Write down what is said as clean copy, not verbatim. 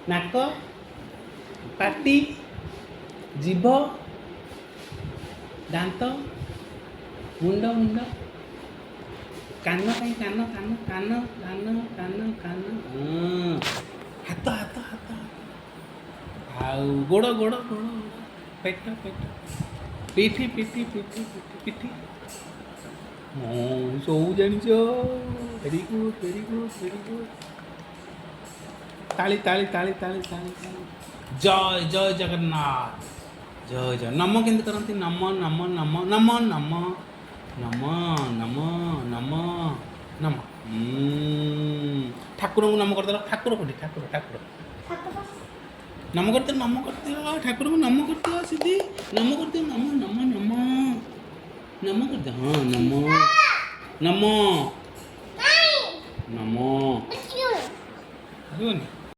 नाक पाटी जीभ दांत मुंड मुंड कान कहीं कान कान कान कान कान कान हाथ हाथ हाथ आउ गोड़ गोड़ गोड़ पेट पेट पिठी पिठी पिठी पिठी पिठी सब जानिछ very good very good very good ताली ताली ताली ताली ताली ताली जय जय जगन्नाथ जय जय नम केमती करती नम नम नम नम नम नम नम नम नम ठाकुर को नम करदे ठाकुर कोठी ठाकुर ठाकुर नम करते ठाकुर को नम करते सीधी नम करते नम नम नम नम करते हाँ नम नम नम